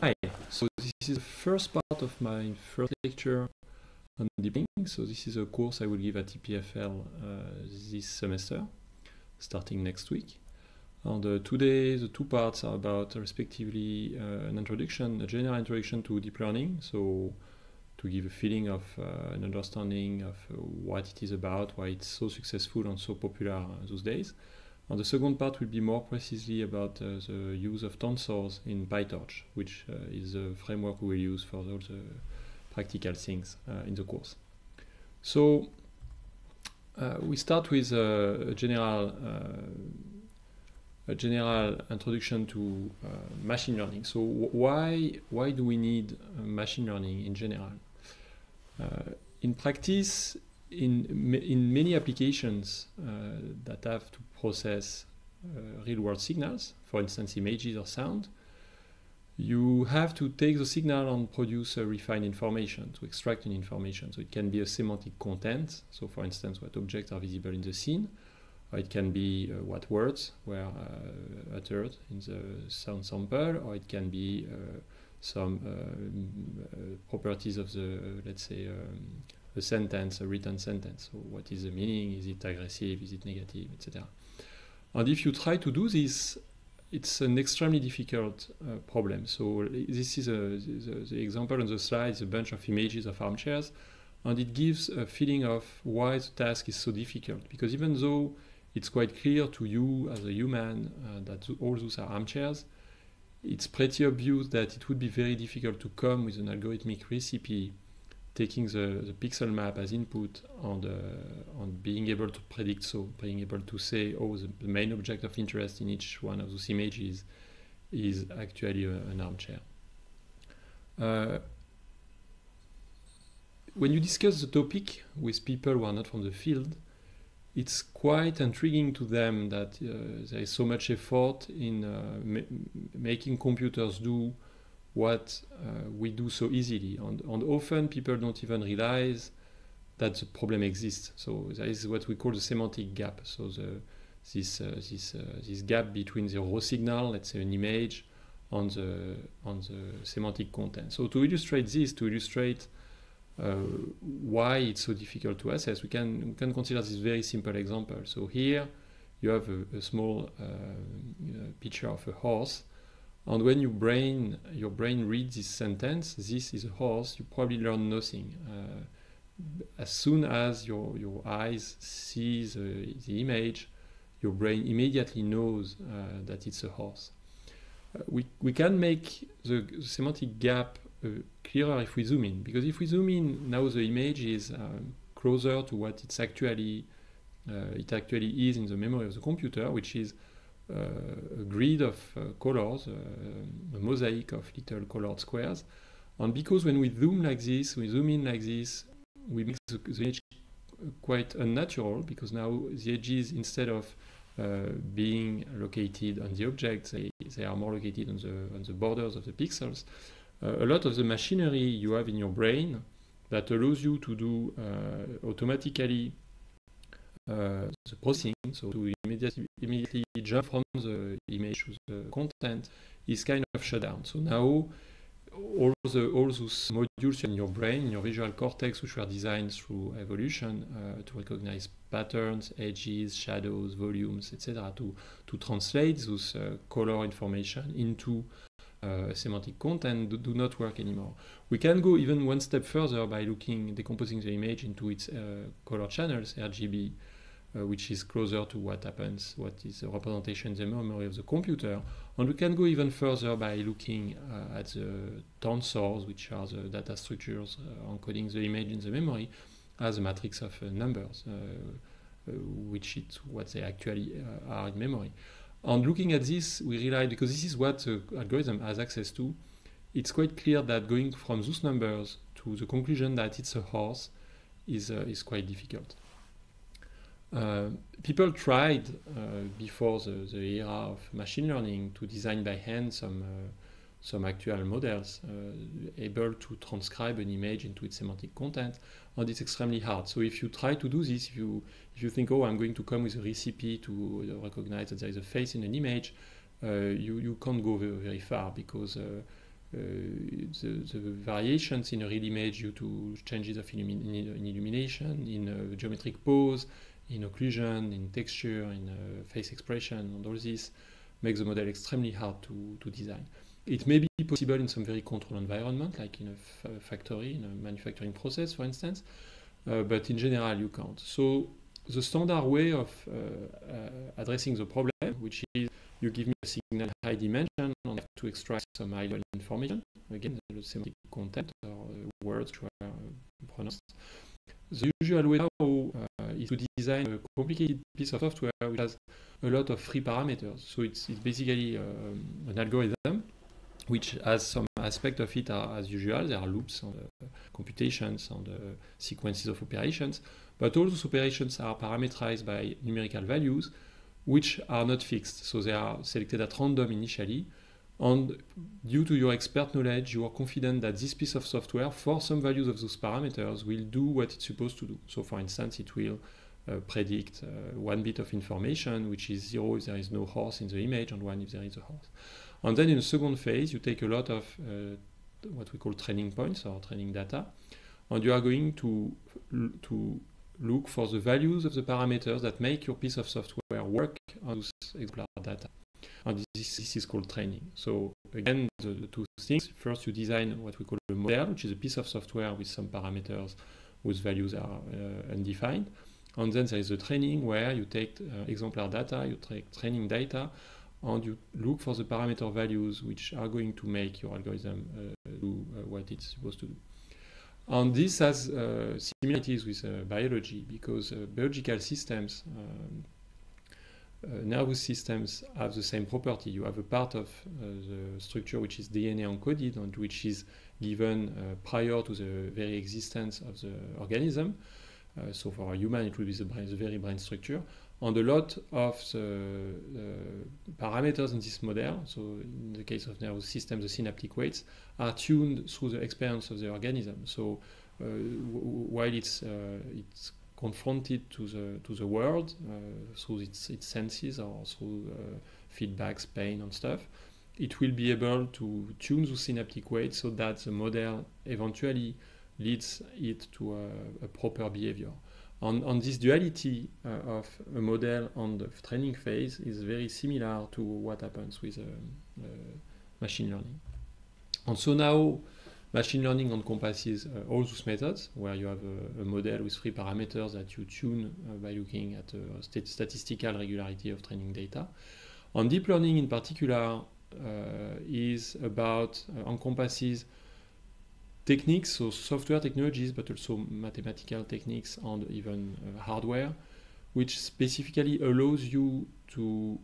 Hi, so this is the first part of my first lecture on deep learning. So this is a course I will give at EPFL this semester, starting next week. And today the two parts are about respectively an introduction, a general introduction to deep learning, so to give a feeling of an understanding of what it is about, why it's so successful and so popular those days. And the second part will be more precisely about the use of tensors in PyTorch, which is the framework we will use for all the practical things in the course. So we start with a general introduction to machine learning. So why do we need machine learning in general? In practice, in many applications that have to process real-world signals, for instance images or sound, you have to take the signal and produce a refined information, to extract an information. So it can be a semantic content, so for instance what objects are visible in the scene, or it can be what words were uttered in the sound sample, or it can be some properties of the, let's say, a sentence, a written sentence. So what is the meaning? Is it aggressive? Is it negative, etc. And if you try to do this, it's an extremely difficult problem. So this is the example on the slide is a bunch of images of armchairs, and it gives a feeling of why the task is so difficult. Because even though it's quite clear to you as a human that all those are armchairs, it's pretty obvious that it would be very difficult to come with an algorithmic recipe taking the pixel map as input and being able to predict, so being able to say, oh, the main object of interest in each one of those images is actually an armchair. When you discuss the topic with people who are not from the field, it's quite intriguing to them that there is so much effort in making computers do what we do so easily, and often people don't even realize that the problem exists. So there is what we call the semantic gap. So this gap between the raw signal, let's say an image, and the semantic content. So to illustrate this, to illustrate why it's so difficult to assess, we can consider this very simple example. So here you have a small picture of a horse. And when your brain reads this sentence, this is a horse, you probably learn nothing. As soon as your eyes see the image, your brain immediately knows that it's a horse. We can make the semantic gap clearer if we zoom in, because if we zoom in, now the image is closer to what it actually is in the memory of the computer, which is a grid of colors, a mosaic of little colored squares. And because when we zoom in like this, we make the image quite unnatural, because now the edges, instead of being located on the object, they are more located on the borders of the pixels. A lot of the machinery you have in your brain that allows you to do automatically the processing, so to immediately jump from the image to the content, is kind of shut down. So now all those modules in your brain, in your visual cortex, which were designed through evolution to recognize patterns, edges, shadows, volumes, etc., to translate those color information into semantic content, do not work anymore. We can go even one step further by decomposing the image into its color channels, RGB, which is closer to what is the representation in the memory of the computer. And we can go even further by looking at the tensors, which are the data structures encoding the image in the memory, as a matrix of numbers, which is what they actually are in memory. And looking at this, we realize, because this is what the algorithm has access to, it's quite clear that going from those numbers to the conclusion that it's a horse is quite difficult. People tried before the era of machine learning to design by hand some actual models able to transcribe an image into its semantic content, and it's extremely hard. So if you try to do this, if you think, oh, I'm going to come with a recipe to recognize that there is a face in an image, you can't go very, very far, because the variations in a real image due to changes of in illumination, in geometric pose, in occlusion, in texture, in face expression, and all this makes the model extremely hard to design. It may be possible in some very controlled environment, like in a factory, in a manufacturing process, for instance, but in general you can't. So the standard way of addressing the problem, which is you give me a signal high dimension and I have to extract some high-level information, again, the semantic content or words which are pronounced. The usual way now is to design a complicated piece of software which has a lot of free parameters. So it's basically an algorithm which has some aspect of it as usual. There are loops and computations and sequences of operations, but all those operations are parameterized by numerical values which are not fixed. So they are selected at random initially, and due to your expert knowledge, you are confident that this piece of software, for some values of those parameters, will do what it's supposed to do. So for instance, it will predict one bit of information, which is 0 if there is no horse in the image, and 1 if there is a horse. And then in the second phase, you take a lot of what we call training points or training data, and you are going to look for the values of the parameters that make your piece of software work on those exemplar data. And this is called training. So again, the two things. First, you design what we call a model, which is a piece of software with some parameters whose values are undefined. And then there is the training, where you take exemplar data, you take training data, and you look for the parameter values which are going to make your algorithm do what it's supposed to do. And this has similarities with biology, because biological systems, nervous systems, have the same property. You have a part of the structure which is DNA encoded and which is given prior to the very existence of the organism. So for a human, it will be the very brain structure. And a lot of the parameters in this model, so in the case of nervous system, the synaptic weights, are tuned through the experience of the organism. So while it's confronted to the world through its senses or through feedbacks, pain and stuff, it will be able to tune the synaptic weights so that the model eventually leads it to a proper behavior. On this duality of a model on the training phase is very similar to what happens with machine learning. And so now machine learning encompasses all those methods, where you have a model with free parameters that you tune by looking at statistical regularity of training data. And deep learning in particular is about encompasses techniques, so software technologies, but also mathematical techniques and even hardware, which specifically allows you to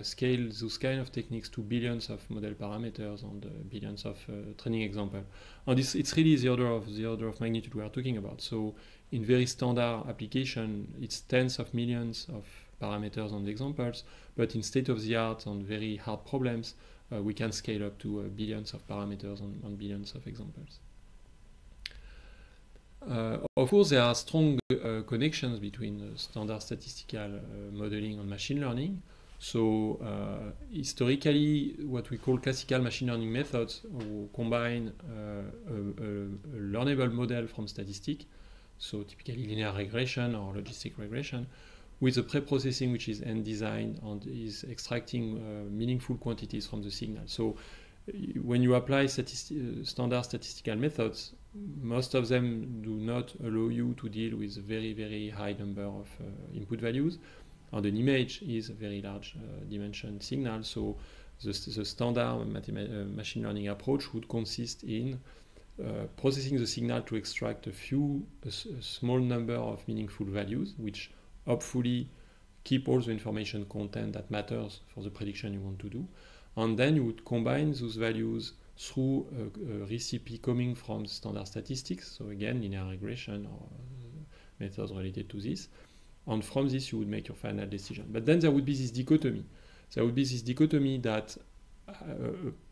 scale those kind of techniques to billions of model parameters and billions of training examples. And it's really the order of magnitude we are talking about. So in very standard application, it's tens of millions of parameters and examples, but in state-of-the-art and very hard problems, we can scale up to billions of parameters and billions of examples. Of course, there are strong connections between standard statistical modeling and machine learning. So historically, what we call classical machine learning methods combine a learnable model from statistics, so typically linear regression or logistic regression, with a pre-processing which is end-designed and is extracting meaningful quantities from the signal. So when you apply standard statistical methods, most of them do not allow you to deal with a very, very high number of input values. And an image is a very large dimension signal, so the standard machine learning approach would consist in processing the signal to extract a small number of meaningful values, which hopefully keep all the information content that matters for the prediction you want to do. And then you would combine those values through a recipe coming from standard statistics, so again, linear regression or methods related to this. And from this, you would make your final decision. But then there would be this dichotomy. There would be this dichotomy that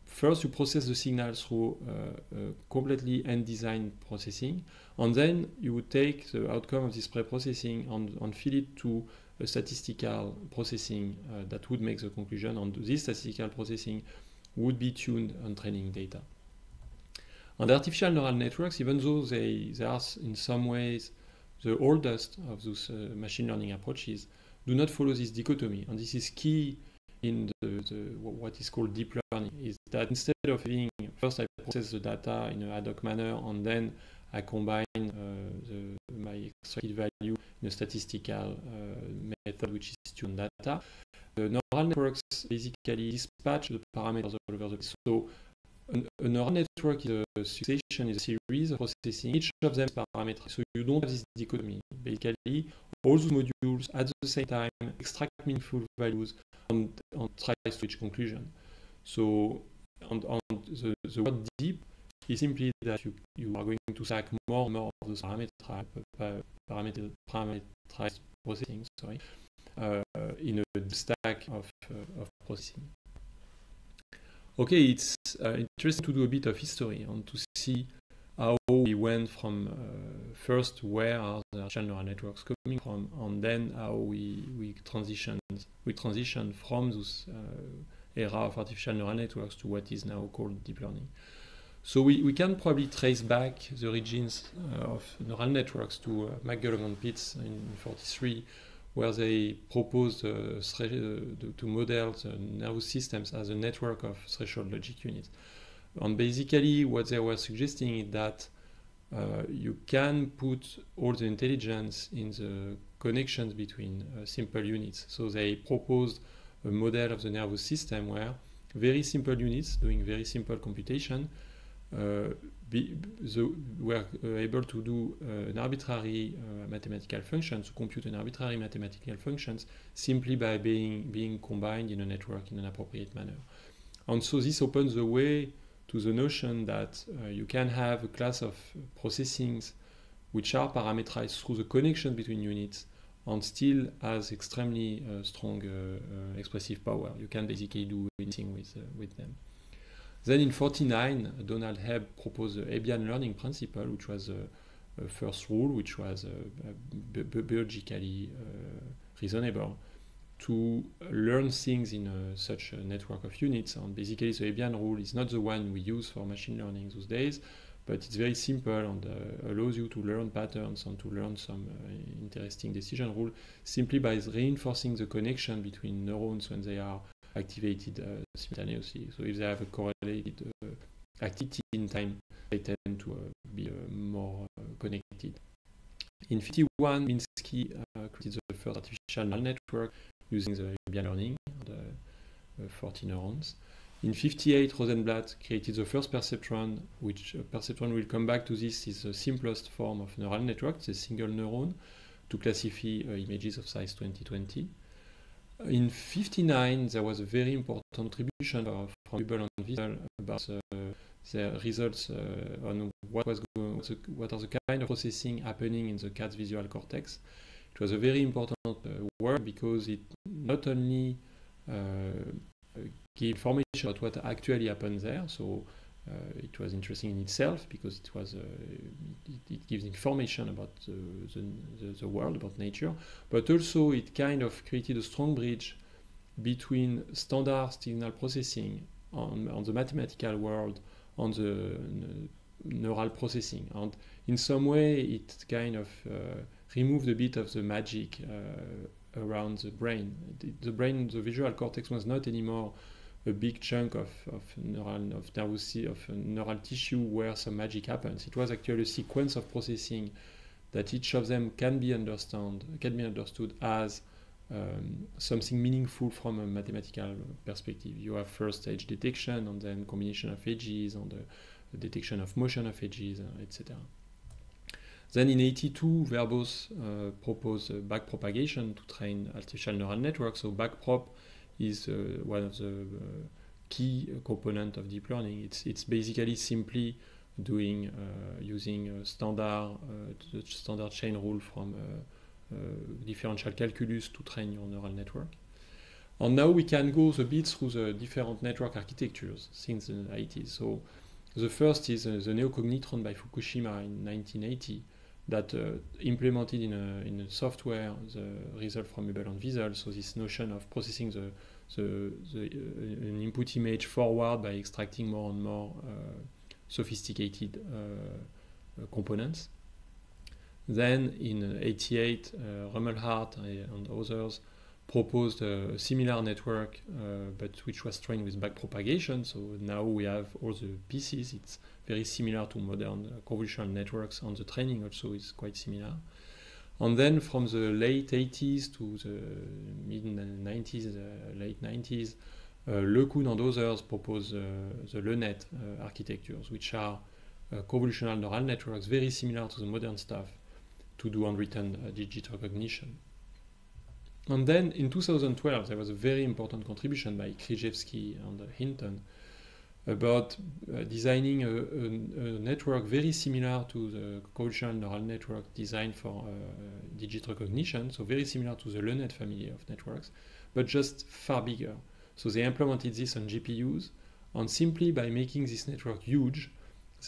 first you process the signal through completely end-designed processing, and then you would take the outcome of this pre-processing and feed it to a statistical processing that would make the conclusion, and this statistical processing would be tuned on training data. And artificial neural networks, even though they are in some ways the oldest of those machine learning approaches, do not follow this dichotomy. And this is key in what is called deep learning, is that instead of having, first I process the data in a ad hoc manner, and then I combine my extracted value in a statistical method which is tuned on data. The neural networks basically dispatch the parameters all over the place. So a neural network is a succession, is a series of processing, each of them is parametric. So you don't have this dichotomy. Basically, all those modules at the same time extract meaningful values and try to reach conclusion. So the word deep is simply that you are going to stack more and more of those parameterized processing, in a stack of processing. Okay, it's interesting to do a bit of history and to see how we went from first where are the artificial neural networks coming from, and then how we transitioned from those era of artificial neural networks to what is now called deep learning. So we can probably trace back the origins of neural networks to McGullagh and Pitts in 1943, where they proposed to model the nervous systems as a network of threshold logic units. And basically what they were suggesting is that you can put all the intelligence in the connections between simple units. So they proposed a model of the nervous system where very simple units doing very simple computation were able to do an arbitrary mathematical function, to compute an arbitrary mathematical functions simply by being combined in a network in an appropriate manner. And so this opens the way to the notion that you can have a class of processings which are parameterized through the connection between units and still has extremely strong expressive power. You can basically do anything with them. Then in 1949, Donald Hebb proposed the Hebbian learning principle, which was a first rule, which was biologically reasonable to learn things in such a network of units. And basically, the Hebbian rule is not the one we use for machine learning those days, but it's very simple and allows you to learn patterns and to learn some interesting decision rule simply by reinforcing the connection between neurons when they are activated simultaneously. So if they have a correlated activity in time, they tend to be more connected. In 1951, Minsky created the first artificial neural network using the Hebbian learning, the 40 neurons. In 1958, Rosenblatt created the first perceptron, which perceptron, will come back to this, is the simplest form of neural network. It's a single neuron to classify images of size 2020. In 1959, there was a very important contribution from Hubel and Wiesel about the results on what are the kind of processing happening in the cat's visual cortex. It was a very important work because it not only gave information about what actually happened there, so it was interesting in itself because it gives information about the world, about nature, but also it kind of created a strong bridge between standard signal processing on the mathematical world, on the neural processing, and in some way it kind of removed a bit of the magic around the brain. The brain, the visual cortex, was not anymore a big chunk of neural tissue where some magic happens. It was actually a sequence of processing that each of them can be understood as something meaningful from a mathematical perspective. You have first edge detection, and then combination of edges, and the detection of motion of edges, etc. Then in 1982, Verbos proposed backpropagation to train artificial neural networks. So backprop is one of the key components of deep learning. It's basically simply doing using standard chain rule from differential calculus to train your neural network. And now we can go a bit through the different network architectures since the 80s. So the first is the neocognitron by Fukushima in 1980 that implemented in a software the result from Hubel and Wiesel. So this notion of processing an input image forward by extracting more and more sophisticated components. Then in 88, Rumelhart and others proposed a similar network, but which was trained with backpropagation. So now we have all the pieces. It's very similar to modern convolutional networks, and the training also is quite similar. And then from the late 80s to the mid 90s, late 90s, LeCun and others proposed the LeNet architectures, which are convolutional neural networks very similar to the modern stuff to do unwritten digit recognition. And then in 2012, there was a very important contribution by Krzyzewski and Hinton about designing a network very similar to the convolutional neural network designed for digit recognition, so very similar to the LeNet family of networks, but just far bigger. So they implemented this on GPUs, and simply by making this network huge,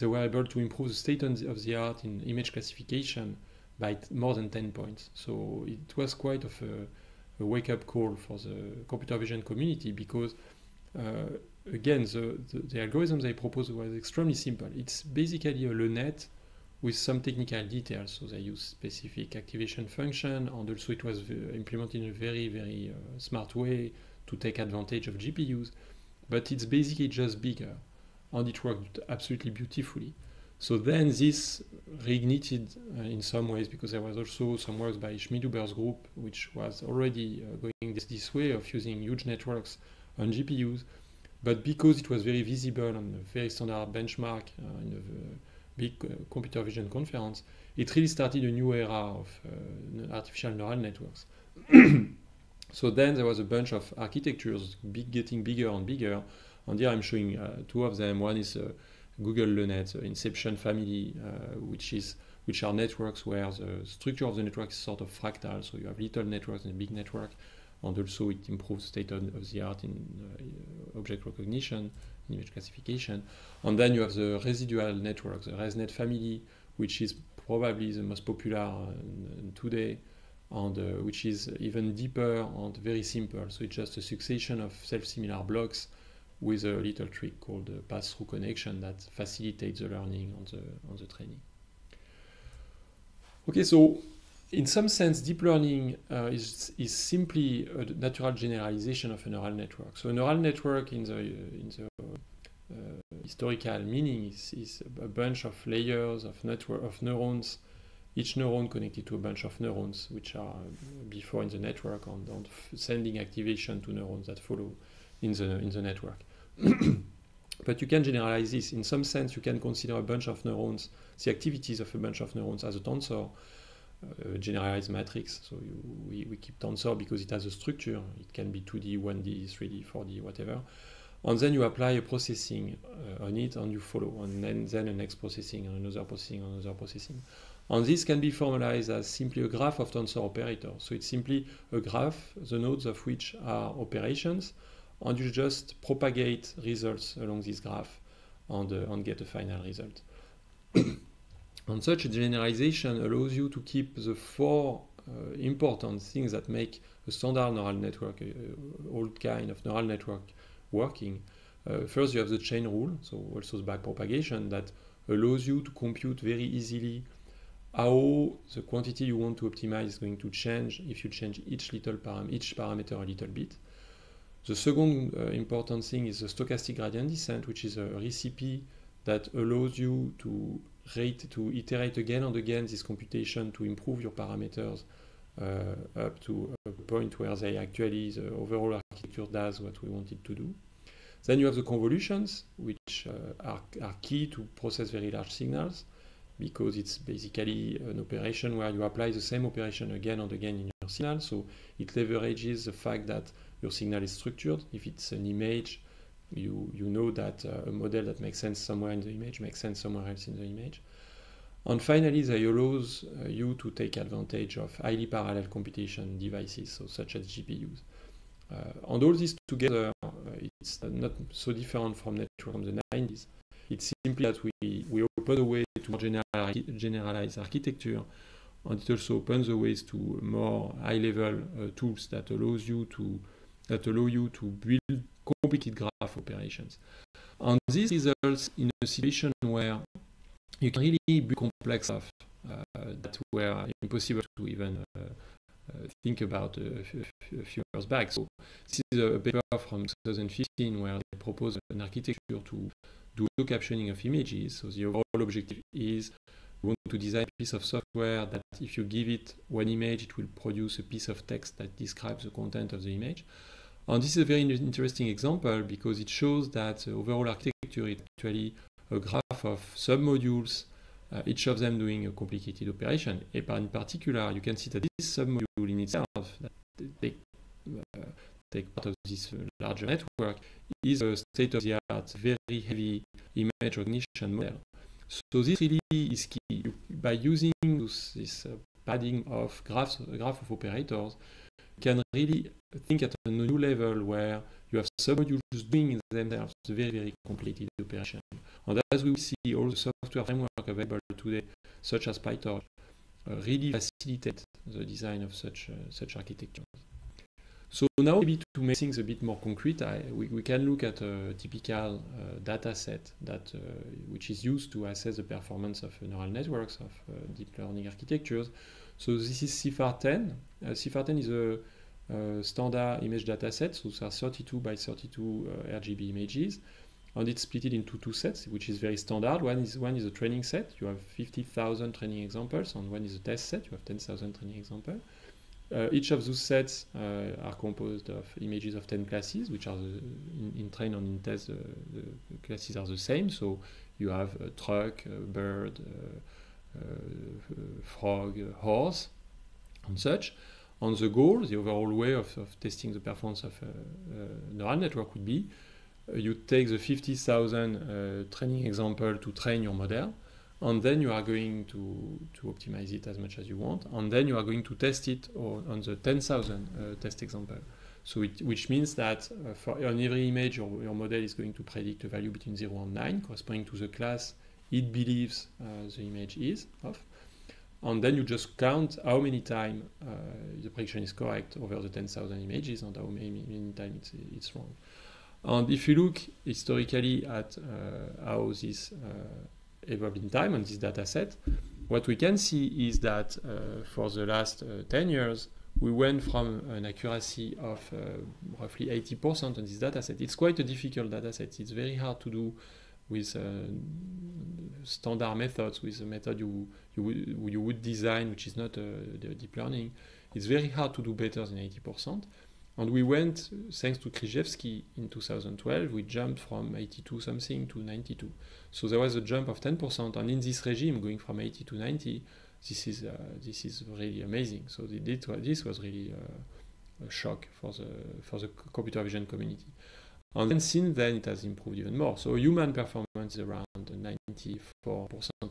they were able to improve the state of the art in image classification by more than 10 points. So it was quite of a wake-up call for the computer vision community, because again, the algorithm they proposed was extremely simple. It's basically a LeNet with some technical details. So they use specific activation function, and also it was implemented in a very, very smart way to take advantage of GPUs. But it's basically just bigger, and it worked absolutely beautifully. So then this reignited in some ways, because there was also some work by Schmidhuber's group, which was already going this way of using huge networks on GPUs. But because it was very visible on a very standard benchmark in a big computer vision conference, it really started a new era of artificial neural networks. So then there was a bunch of architectures getting bigger and bigger. And here I'm showing two of them. One is Google LeNet, the Inception family, which are networks where the structure of the network is sort of fractal. So you have little networks and a big network, and also it improves state of the art in object recognition, image classification. And then you have the residual networks, the ResNet family, which is probably the most popular today, and which is even deeper and very simple. So it's just a succession of self-similar blocks with a little trick called pass-through connection that facilitates the learning on the training. Okay, so in some sense, deep learning is simply a natural generalization of a neural network. So a neural network in the historical meaning is a bunch of layers of neurons, each neuron connected to a bunch of neurons which are before in the network, and sending activation to neurons that follow in the network. But you can generalize this. In some sense, you can consider a bunch of neurons, the activities of a bunch of neurons, as a tensor, a generalized matrix. So we keep tensor because it has a structure. It can be 2D, 1D, 3D, 4D, whatever. And then you apply a processing on it, and you follow. And then a next processing, and another processing, and another processing. And this can be formalized as simply a graph of tensor operators. So it's simply a graph, the nodes of which are operations, and you just propagate results along this graph and get a final result. And such a generalization allows you to keep the four important things that make a standard neural network, old kind of neural network, working. First, you have the chain rule, so also the backpropagation, that allows you to compute very easily how the quantity you want to optimize is going to change if you change each parameter a little bit. The second important thing is the stochastic gradient descent, which is a recipe that allows you to iterate again and again this computation to improve your parameters up to a point where they actually, the overall architecture does what we want it to do. Then you have the convolutions, which are key to process very large signals, because it's basically an operation where you apply the same operation again and again in your signal. So it leverages the fact that your signal is structured. If it's an image, you know that a model that makes sense somewhere in the image makes sense somewhere else in the image. And finally, they allows you to take advantage of highly parallel computation devices, so such as GPUs. And all this together, it's not so different from network from the 90s. It's simply that we open the way to more generalized architecture, and it also opens the ways to more high-level tools that allow you to build complicated graph operations. And this results in a situation where you can really build complex stuff that were impossible to even think about a few years back. So this is a paper from 2015 where they propose an architecture to do auto captioning of images. So the overall objective is you want to design a piece of software that if you give it one image, it will produce a piece of text that describes the content of the image. And this is a very interesting example because it shows that the overall architecture is actually a graph of submodules, each of them doing a complicated operation. And in particular, you can see that this submodule in itself, that take part of this larger network, is a state-of-the-art, very heavy image recognition model. So this really is key. By using this padding of graph of operators, you can really think at a new level where you have submodules doing themselves a very, very complicated operation. And as we see, all the software framework available today, such as PyTorch, really facilitate the design of such architecture. So now, maybe to make things a bit more concrete, we can look at a typical data set which is used to assess the performance of neural networks, of deep learning architectures. So this is CIFAR-10. CIFAR-10 is a standard image data set, so there are 32 by 32 RGB images, and it's split into two sets, which is very standard. One is a training set, you have 50,000 training examples, and one is a test set, you have 10,000 training examples. Each of those sets are composed of images of 10 classes, which are in train and in test, the classes are the same. So you have a truck, a bird, frog, horse, and such. And the goal, the overall way of testing the performance of a neural network would be you take the 50,000 training example to train your model, and then you are going to optimize it as much as you want, and then you are going to test it on the 10,000 test example. So which means that on every image, your model is going to predict a value between 0 and 9, corresponding to the class it believes the image is of. And then you just count how many times the prediction is correct over the 10,000 images and how many times it's wrong. And if you look historically at how this evolved in time on this data set, what we can see is that for the last 10 years, we went from an accuracy of roughly 80% on this data set. It's quite a difficult data set. It's very hard to do with standard methods, with a method you would design, which is not the deep learning. It's very hard to do better than 80%. And we went, thanks to Krzyzewski in 2012, we jumped from 82 something to 92. So there was a jump of 10%, and in this regime, going from 80 to 90, this is really amazing. So this was really a shock for the computer vision community. And then since then, it has improved even more. So human performance is around 94%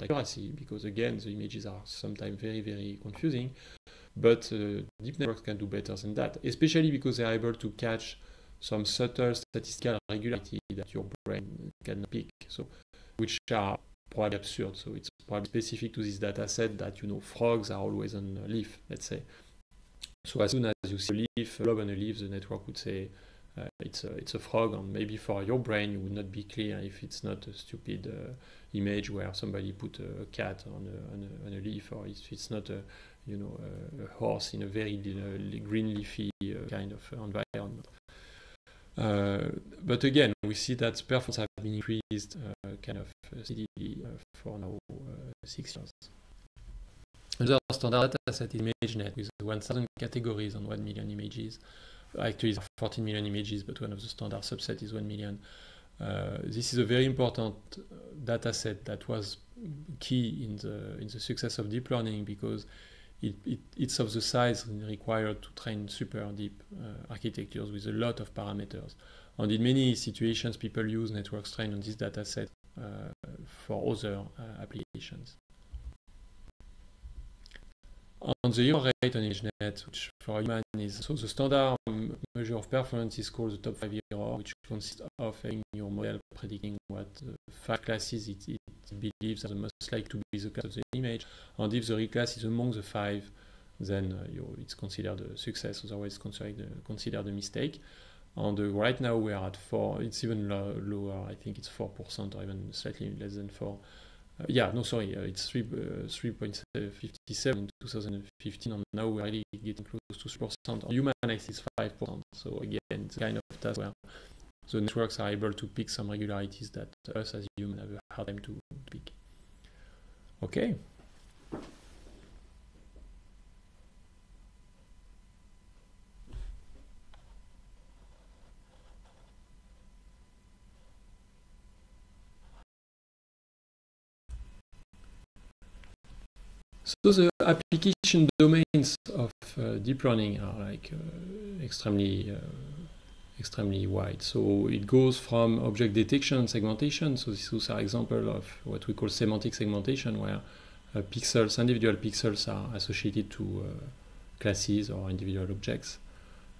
accuracy, because again, the images are sometimes very, very confusing. But deep networks can do better than that, especially because they are able to catch some subtle statistical regularity that your brain cannot pick, so which are probably absurd. So it's probably specific to this data set that, frogs are always on a leaf, let's say. So as soon as you see a leaf, a blob on a leaf, the network would say it's a frog, and maybe for your brain, it would not be clear if it's not a stupid image where somebody put a cat on a leaf, or if it's not a horse in a very green leafy kind of environment. But again, we see that performance have been increased kind of steadily for now 6 years. Another standard data set is ImageNet with 1,000 categories and 1 million images. Actually, it's 14 million images, but one of the standard subset is 1 million. This is a very important data set that was key in the success of deep learning, because it's of the size required to train super deep architectures with a lot of parameters. And in many situations, people use networks trained on this data set for other applications. And the error rate on ImageNet, which for a human is, so the standard measure of performance is called the top 5 error, which consists of having your model predicting what 5 classes it believes are the most likely to be the class of the image. And if the real class is among the 5, then it's considered a success, otherwise it's considered a mistake. Right now we are at 4. It's even lower. I think it's 4% or even slightly less than 4. It's 3.57 in 2015, and now we're really getting close to 3%. On human X is 5%. So again, it's kind of task where the networks are able to pick some regularities that us as humans have a hard time to pick. Okay. So the application domains of deep learning are like extremely wide. So it goes from object detection, segmentation. So this is an example of what we call semantic segmentation, where individual pixels are associated to classes or individual objects.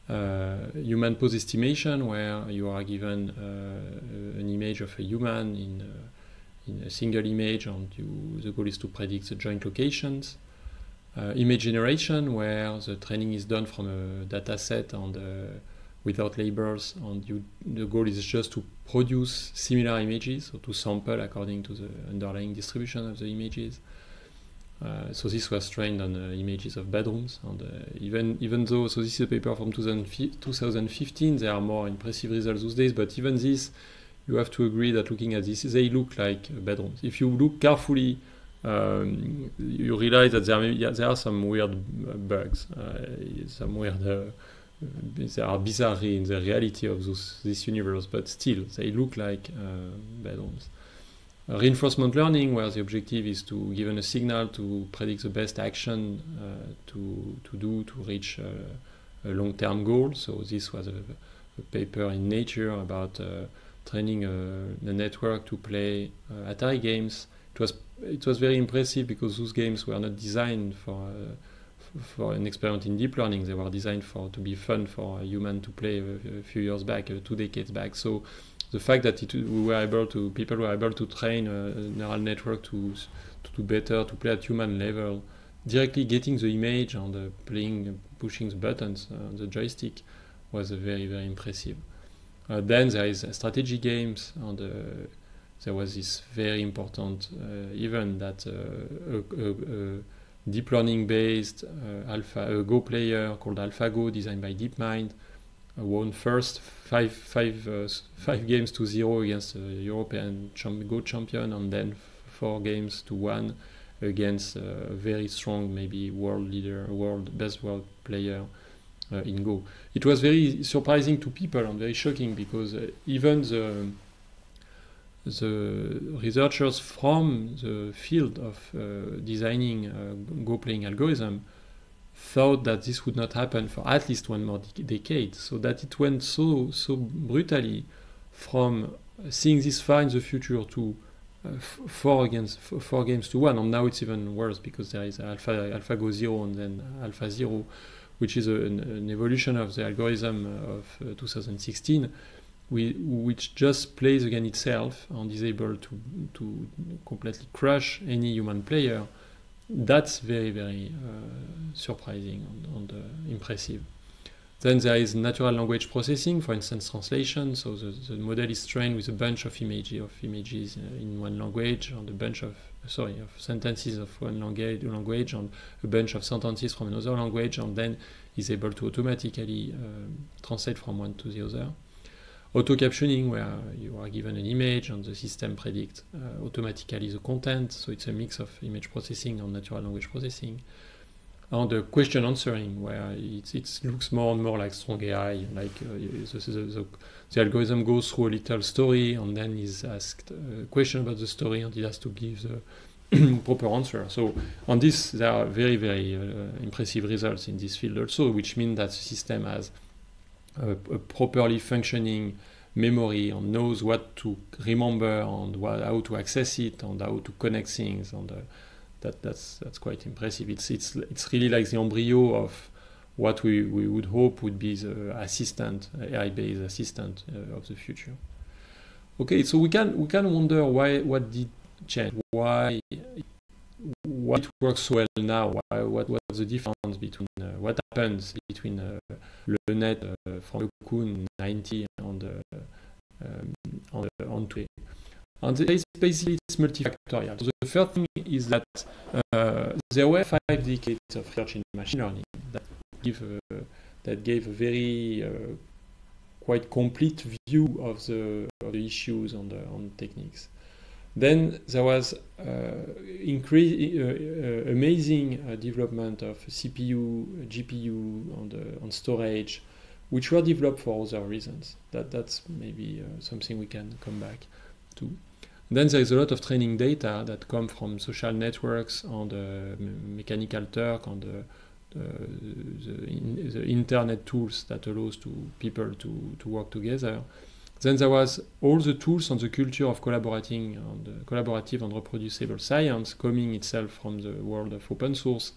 Human pose estimation, where you are given an image of a human in a single image, and the goal is to predict the joint locations. Image generation, where the training is done from a data set and without labels, and the goal is just to produce similar images, so to sample according to the underlying distribution of the images. So this was trained on images of bedrooms, and even though, so this is a paper from 2015, there are more impressive results those days, but even this, you have to agree that looking at this, they look like bedrooms. If you look carefully, you realize that there are some weird bugs, some weird, there are bizarre in the reality of this universe, but still, they look like bedrooms. Reinforcement learning, where the objective is to given a signal to predict the best action to do to reach a long-term goal. So this was a paper in Nature about training a network to play Atari games. It was very impressive because those games were not designed for an experiment in deep learning. They were designed to be fun for a human to play a few years back, 2 decades back. So the fact that people were able to train a neural network to do better, to play at human level, directly getting the image and pushing the buttons on the joystick was very, very impressive. Then there is strategy games, and there was this very important event that deep learning based Go player called AlphaGo, designed by DeepMind, won first 5 games to 0 against a European Go champion, and then 4 games to 1 against a very strong, maybe best world player in Go. It was very surprising to people and very shocking, because even the researchers from the field of designing Go playing algorithm thought that this would not happen for at least one more decade, so that it went so brutally from seeing this far in the future to 4 games to 1, and now it's even worse because there is AlphaGo 0 and then Alpha 0, which is an evolution of the algorithm of 2016, which just plays against itself and is able to completely crush any human player. That's very, very surprising and impressive. Then there is natural language processing, for instance, translation. So the model is trained with a bunch of images in one language, and a bunch of sentences of one language, and a bunch of sentences from another language, and then is able to automatically translate from one to the other. Auto-captioning, where you are given an image and the system predicts automatically the content. So it's a mix of image processing and natural language processing. And the question answering, where it looks more and more like strong AI, like the algorithm goes through a little story and then is asked a question about the story, and it has to give the proper answer. So on this, there are very, very impressive results in this field also, which means that the system has a properly functioning memory and knows what to remember and how to access it and how to connect things, and that's quite impressive. It's really like the embryo of what we would hope would be the AI-based assistant of the future. Okay, so we can wonder what did change, why why it works so well now. What's the difference between what happens between Le Net from Cocoon 90 and today? And basically it's multifactorial. So the first thing is that there were 5 decades of research in machine learning that gave a very quite complete view of the issues on the techniques. Then there was amazing development of CPU, GPU, on storage, which were developed for other reasons. That's maybe something we can come back to. Then there is a lot of training data that come from social networks and Mechanical Turk and the internet tools that allows people to work together. Then there was all the tools and the culture of collaborative and reproducible science coming itself from the world of open source,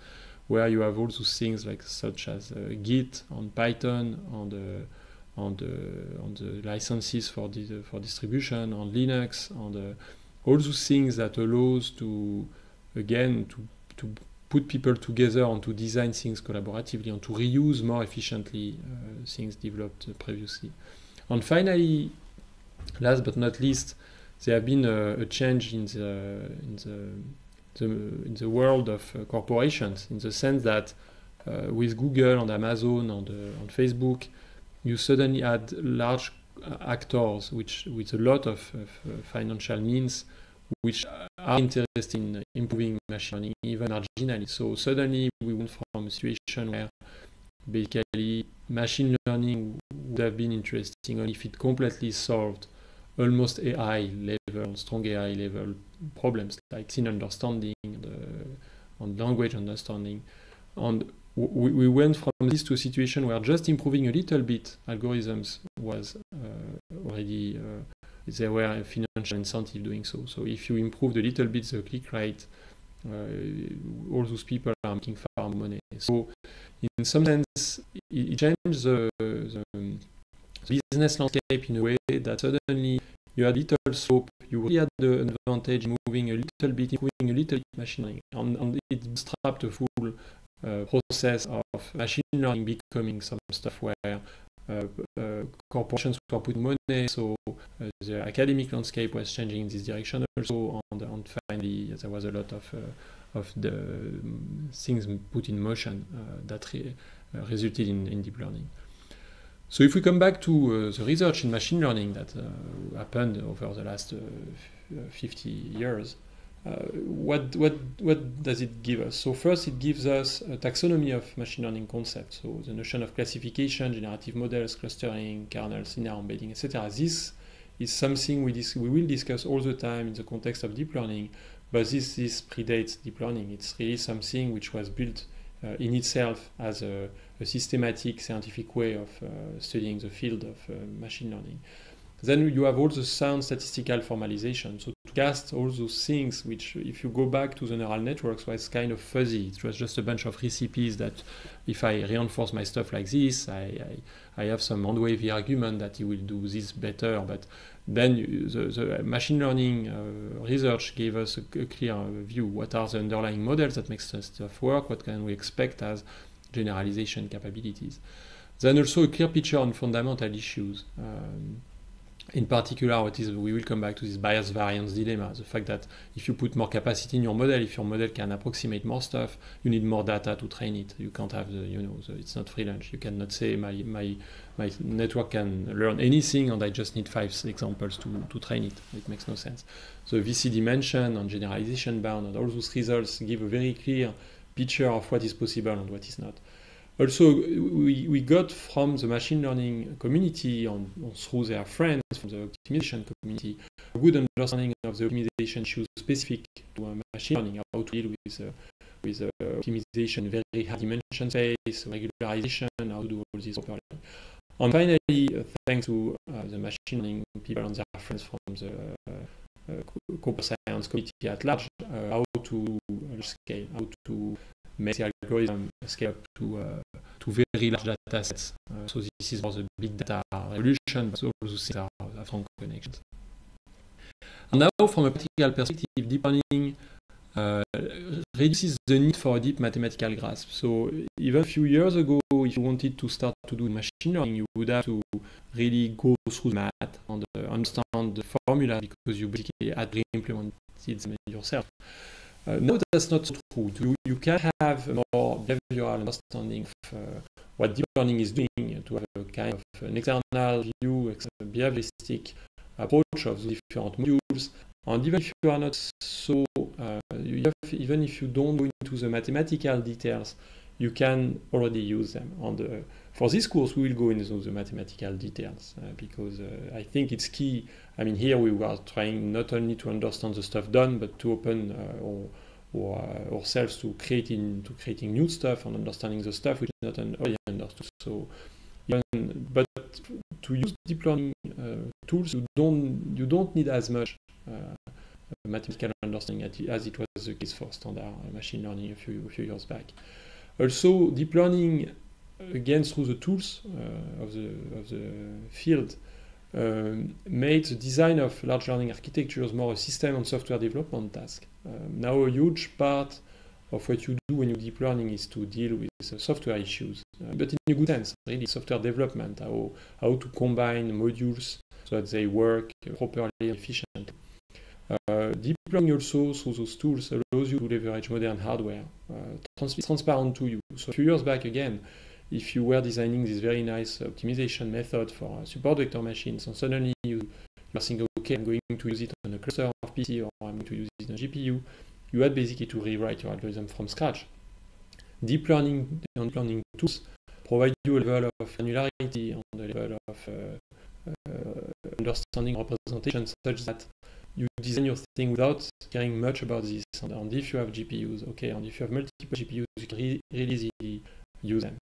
where you have all those things such as Git and Python and the licenses for distribution on Linux and all those things that allows to put people together and to design things collaboratively and to reuse more efficiently things developed previously. And finally, last but not least, there have been a change in the world of corporations, in the sense that with Google and Amazon and Facebook, you suddenly had large actors with a lot of financial means, which are interested in improving machine learning, even marginally. So suddenly we went from a situation where basically machine learning would have been interesting only if it completely solved almost AI level, strong AI level problems like scene understanding and language understanding. And we went from this to a situation where just improving a little bit algorithms was already, there were a financial incentive doing so. So if you improved a little bit the click rate, all those people are making far more money. So in some sense, it changed the business landscape in a way that suddenly you had little slope, you really had the advantage moving a little bit, improving a little bit machine learning, and it bootstrapped a full process of machine learning becoming some stuff where corporations were putting money, so the academic landscape was changing in this direction also, and finally there was a lot of the things put in motion that resulted in deep learning. So if we come back to the research in machine learning that happened over the last 50 years, what does it give us? So first it gives us a taxonomy of machine learning concepts, so the notion of classification, generative models, clustering, kernels, linear embedding, etc. This is something we will discuss all the time in the context of deep learning, but this predates deep learning. It's really something which was built in itself as a systematic scientific way of studying the field of machine learning. Then you have all the sound statistical formalization. So to cast all those things, which if you go back to the neural networks, was kind of fuzzy. It was just a bunch of recipes that if I reinforce my stuff like this, I have some hand-wavy argument that it will do this better. But then the machine learning research gave us a clear view. What are the underlying models that makes the stuff work? What can we expect as generalization capabilities? Then also a clear picture on fundamental issues. In particular, we will come back to this bias variance dilemma, the fact that if you put more capacity in your model, if your model can approximate more stuff, you need more data to train it. You can't have it's not free lunch. You cannot say my network can learn anything and I just need 5 examples to train it. It makes no sense. So VC dimension and generalization bound and all those results give a very clear picture of what is possible and what is not. Also, we got from the machine learning community and through their friends from the optimization community a good understanding of the optimization issues specific to machine learning, how to deal with optimization, very high dimension space, regularization, how to do all this properly. And finally, thanks to the machine learning people and their friends from the computer science community at large, how to scale, how to make the algorithm scale up to very large data sets. So this is for the big data revolution, but all those things are strong connections. And now, from a practical perspective, deep learning reduces the need for a deep mathematical grasp. So even a few years ago, if you wanted to start to do machine learning, you would have to really go through the math and understand the formula because you basically had to implement it yourself. No, that's not so true. You can have a more behavioral understanding of what deep learning is doing, to have a kind of an external view, a behavioristic approach of the different modules. And even if you are not so, even if you don't go into the mathematical details, you can already use them. And for this course, we will go into the mathematical details because I think it's key. I mean, here we are trying not only to understand the stuff done, but to open ourselves to creating new stuff and understanding the stuff which is not already understood. So, but to use deep learning tools, you don't need as much mathematical understanding as it was the case for standard machine learning a few years back. Also, deep learning, again through the tools of the field, made the design of large learning architectures more a system and software development task. Now a huge part of what you do when you deep learning is to deal with software issues, but in a good sense, really software development, how to combine modules so that they work properly and efficiently. Deep learning also, through those tools, allows you to leverage modern hardware. It's transparent to you. So a few years back, again, if you were designing this very nice optimization method for support vector machines, and suddenly you are thinking, okay, I'm going to use it on a cluster of PC, or I'm going to use it on a GPU, you had basically to rewrite your algorithm from scratch. Deep learning and deep learning tools provide you a level of granularity and a level of understanding representation such that you design your thing without caring much about this. And if you have GPUs, okay, and if you have multiple GPUs, you can really easily use them.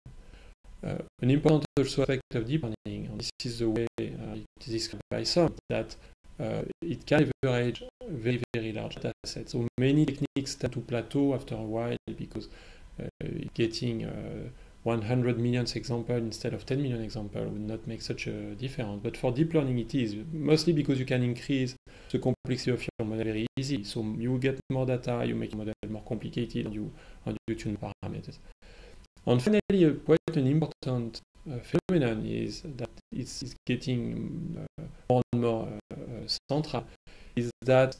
An important also aspect of deep learning, and this is the way it is described by some, that it can leverage very, very large data sets. So many techniques tend to plateau after a while because getting 100 million example instead of 10 million example would not make such a difference. But for deep learning it is, mostly because you can increase the complexity of your model very easy. So you get more data, you make your model more complicated, and you tune parameters. And finally, quite an important phenomenon is that it's getting more and more central, is that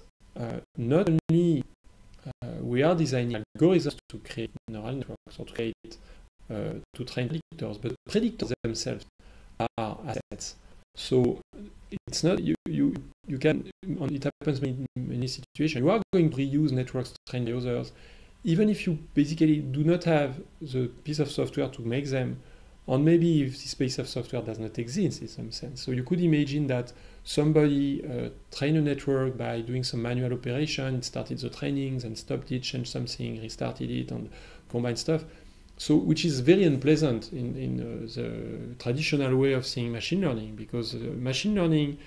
not only we are designing algorithms to create neural networks or to create to train predictors, but predictors themselves are assets. So it's not you can, it happens in many situations. You are going to reuse networks to train the others, even if you basically do not have the piece of software to make them, and maybe if this piece of software does not exist in some sense. So you could imagine that somebody trained a network by doing some manual operation, it started the trainings and stopped it, changed something, restarted it, and combined stuff. So, which is very unpleasant in the traditional way of seeing machine learning, because machine learning,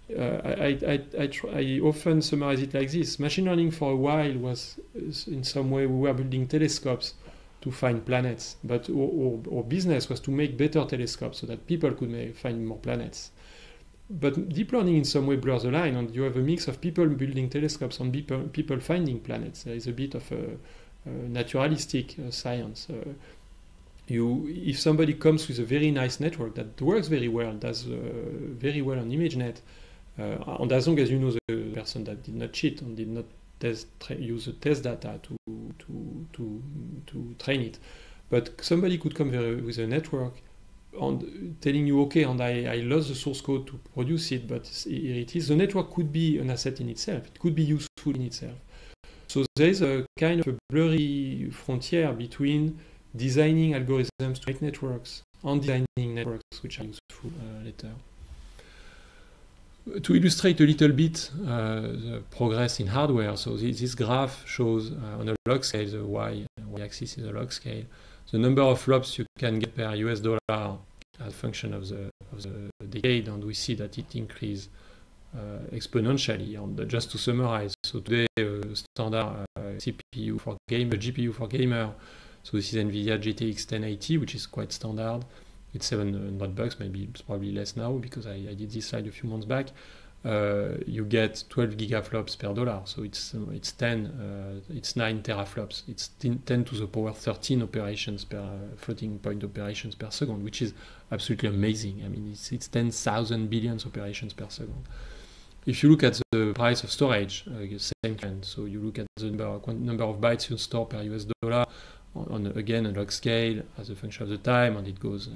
I often summarize it like this. Machine learning for a while was, in some way, we were building telescopes to find planets, but our business was to make better telescopes so that people could find more planets. But deep learning in some way blurs the line, and you have a mix of people building telescopes and people finding planets. There is a bit of a naturalistic science. If somebody comes with a very nice network that works very well, does very well on ImageNet, and as long as you know the person that did not cheat and did not use the test data to train it, but somebody could come with a network and telling you, okay, and I lost the source code to produce it, but here it is. The network could be an asset in itself. It could be useful in itself. So there is a kind of a blurry frontier between designing algorithms to make networks and designing networks which are useful later. To illustrate a little bit the progress in hardware, so this graph shows on a log scale, the y-axis is a log scale, the number of flops you can get per US dollar as a function of the decade, and we see that it increased exponentially. And just to summarize, so today standard CPU for gamer, GPU for gamer, so this is NVIDIA GTX 1080, which is quite standard. It's $700, maybe it's probably less now because I did this slide a few months back. you get 12 gigaflops per dollar. So it's 9 teraflops. It's 10 to the power 13 operations per floating point operations per second, which is absolutely amazing. I mean, it's 10,000 billions operations per second. If you look at the price of storage, same trend. So you look at the number of bytes you store per US dollar on again a log scale as a function of the time, and it goes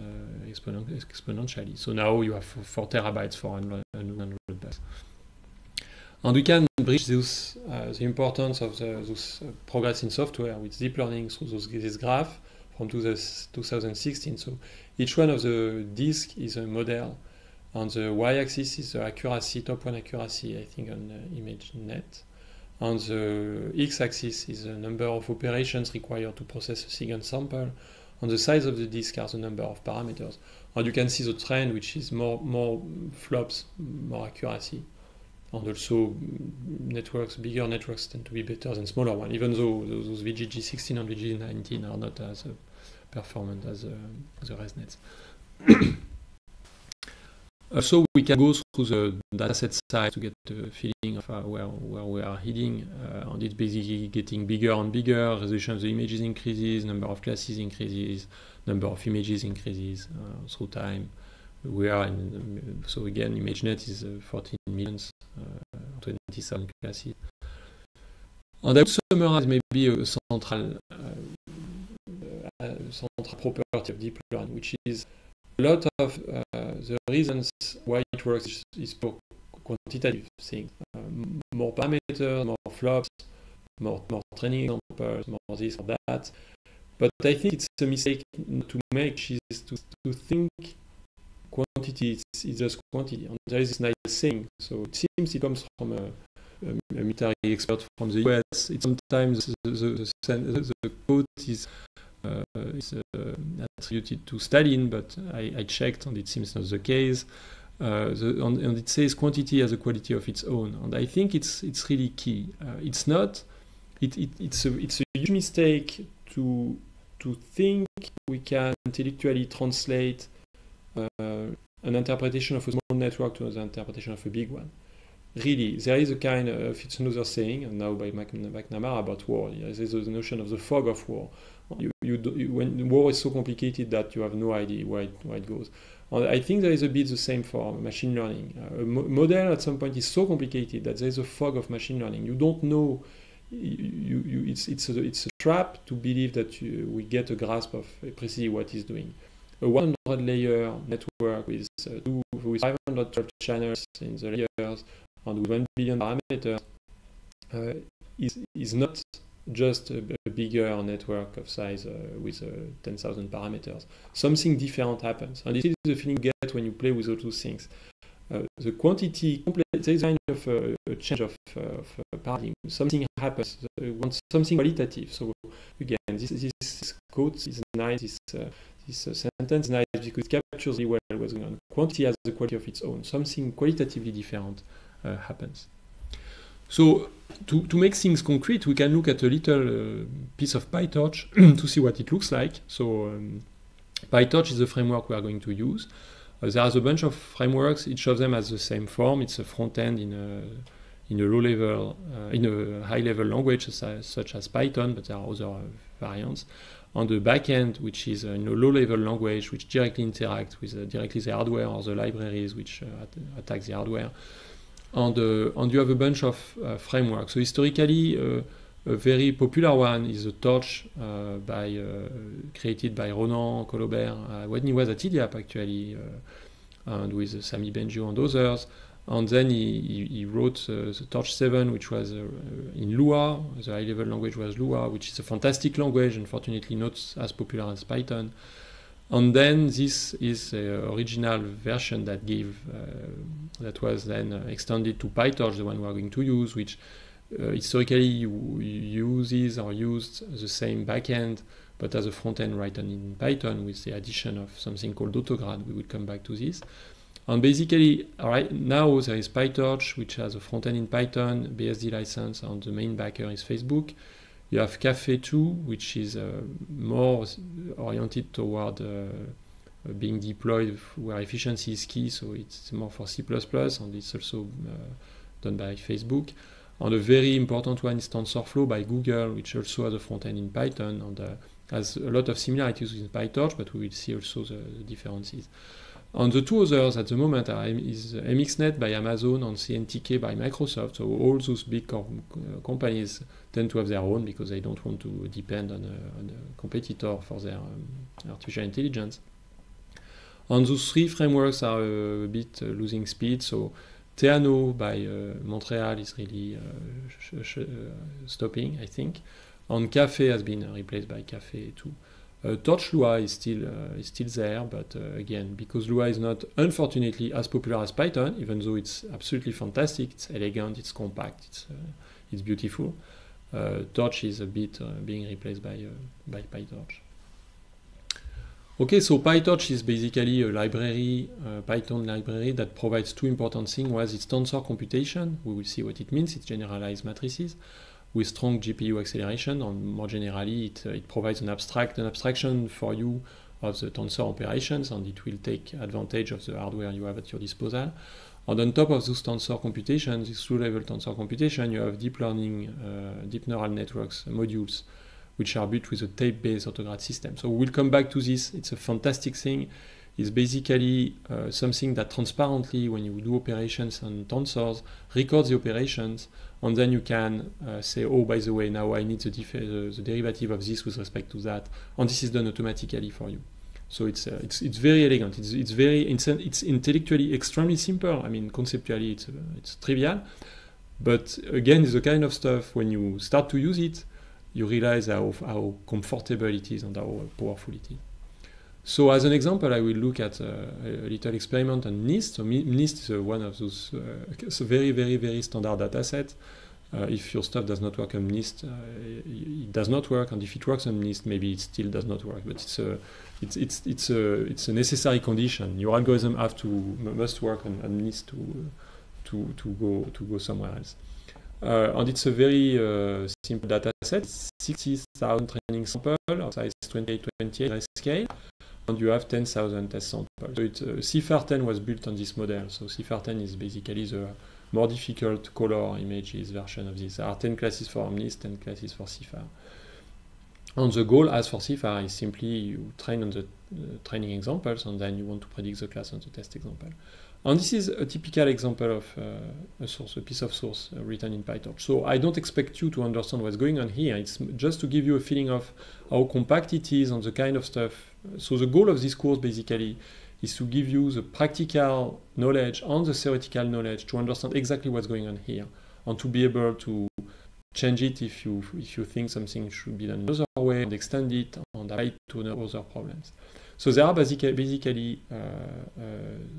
exponentially. So now you have 4 terabytes for 100 bytes. And we can bridge this, the importance of this progress in software with deep learning through this graph from 2016. So each one of the disks is a model. On the y-axis is the accuracy, top one accuracy, I think on ImageNet. On the x-axis is the number of operations required to process a single sample. On the size of the disk are the number of parameters. And you can see the trend, which is more flops, more accuracy. And also bigger networks tend to be better than smaller ones, even though those VGG16 and VGG19 are not as performant as the ResNets. So we can go through the dataset size to get the feeling of where we are heading, and it's basically getting bigger and bigger. Resolution of the images increases, number of classes increases, number of images increases through time. We are so again, ImageNet is 14 millions, 20,000 classes. And I would summarize maybe a central property of deep learning, which is a lot of the reasons why it works is for quantitative things. More parameters, more flops, more training examples, more this or that. But I think it's a mistake to make, which is to think quantity is just quantity. And there is this nice saying, so it seems it comes from a military expert from the US. It's sometimes the quote is attributed to Stalin, but I checked and it seems not the case. And it says quantity has a quality of its own, and I think it's really key. It's not. It's a huge mistake to think we can intellectually translate an interpretation of a small network to another interpretation of a big one. Really, there is a kind of, it's another saying, and now by McNamara about war. There is the notion of the fog of war. When war is so complicated that you have no idea where it goes. And I think there is a bit the same for machine learning. A model at some point is so complicated that there is a fog of machine learning. You don't know. It's a trap to believe that we get a grasp of precisely what it's doing. A 100-layer network with 512 channels in the layers and with 1 billion parameters is not just a bigger network of size with 10,000 parameters. Something different happens, and this is the feeling you get when you play with all those things. The quantity, there is kind of a change of paradigm. Something happens, something qualitative. So again, this quote is nice. This sentence is nice because it captures really well what's going on. Quantity has the quality of its own. Something qualitatively different happens. So to make things concrete, we can look at a little piece of PyTorch to see what it looks like. So PyTorch is the framework we are going to use. There's a bunch of frameworks. Each of them has the same form. It's a front end in a low level, in a high level language such as Python, but there are other variants. On the back end, which is in a low level language, which directly interacts with directly the hardware or the libraries which attack the hardware. And you have a bunch of frameworks. So historically, a very popular one is the Torch created by Ronan Colobert when he was at IDIAP actually, and with Sami Benjo and others. And then he wrote the Torch 7, which was in Lua. The high-level language was Lua, which is a fantastic language, unfortunately not as popular as Python. And then this is the original version that was then extended to PyTorch, the one we are going to use, which historically uses or used the same backend, but as a front end written in Python with the addition of something called Autograd. We will come back to this. And basically, right now there is PyTorch, which has a front end in Python, BSD license, and the main backer is Facebook. You have Caffe 2, which is more oriented toward being deployed where efficiency is key, so it's more for C++, and it's also done by Facebook. And a very important one is TensorFlow by Google, which also has a front end in Python and has a lot of similarities with PyTorch, but we will see also the differences. And the two others at the moment is MXNet by Amazon and CNTK by Microsoft. So all those big companies tend to have their own because they don't want to depend on a competitor for their artificial intelligence. And those three frameworks are a bit losing speed. So Theano by Montreal is really stopping, I think. And Caffe has been replaced by Caffe too. Torch Lua is still there, but again, because Lua is not, unfortunately, as popular as Python, even though it's absolutely fantastic, it's elegant, it's compact, it's beautiful. Torch is a bit being replaced by PyTorch. Okay, so PyTorch is basically a library, Python library that provides two important things. One is tensor computation. We will see what it means. It's generalized matrices with strong GPU acceleration, and more generally, it provides an abstraction for you of the tensor operations, and it will take advantage of the hardware you have at your disposal. And on top of those tensor computations, this low-level tensor computation, you have deep learning, deep neural networks modules, which are built with a tape-based autograph system. So we'll come back to this. It's a fantastic thing. It's basically something that transparently, when you do operations on tensors, records the operations, and then you can say, oh, by the way, now I need the derivative of this with respect to that, and this is done automatically for you. So it's very elegant. It's intellectually extremely simple. I mean, conceptually, it's trivial, but again, it's the kind of stuff when you start to use it, you realize how comfortable it is and how powerful it is. So as an example, I will look at a little experiment on NIST. So NIST is one of those very, very, very standard data set. If your stuff does not work on NIST, it does not work, and if it works on NIST, maybe it still does not work. But it's a necessary condition. Your algorithm must work on NIST to go somewhere else. And it's a very simple data set, 60,000 training samples, size 2828 scale, and you have 10,000 test samples. So CIFAR10 was built on this model. So CIFAR10 is basically the more difficult color images version of this. There are 10 classes for NIST, 10 classes for CIFAR. And the goal, as for CIFAR, is simply you train on the training examples, and then you want to predict the class on the test example. And this is a typical example of a piece of source written in PyTorch. So I don't expect you to understand what's going on here. It's just to give you a feeling of how compact it is and the kind of stuff. So the goal of this course basically is to give you the practical knowledge and the theoretical knowledge to understand exactly what's going on here, and to be able to change it if you think something should be done another way, and extend it and apply it to other problems. So there are basically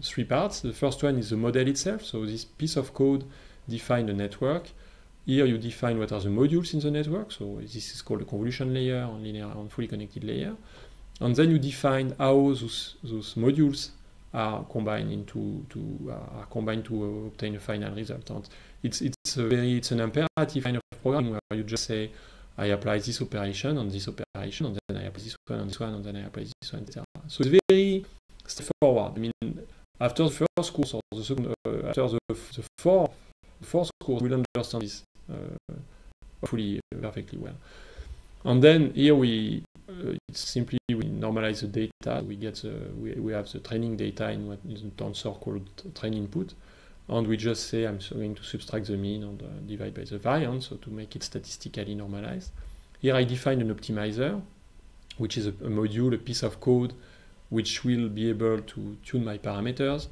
three parts. The first one is the model itself. So this piece of code defines a network. Here you define what are the modules in the network. So this is called a convolution layer, and linear and fully connected layer. And then you define how those modules are combined to obtain a final result. And it's an imperative kind of programming where you just say, I apply this operation on this operation, and then I apply this one on this one, and then I apply this one, etc. So it's very straightforward. I mean, after the first course or the second, after the fourth course, we'll understand this hopefully perfectly well. And then here we normalize the data. We have the training data in what is a tensor called train input, and we just say I'm going to subtract the mean and divide by the variance, so to make it statistically normalized. Here I define an optimizer, which is a module, a piece of code, which will be able to tune my parameters.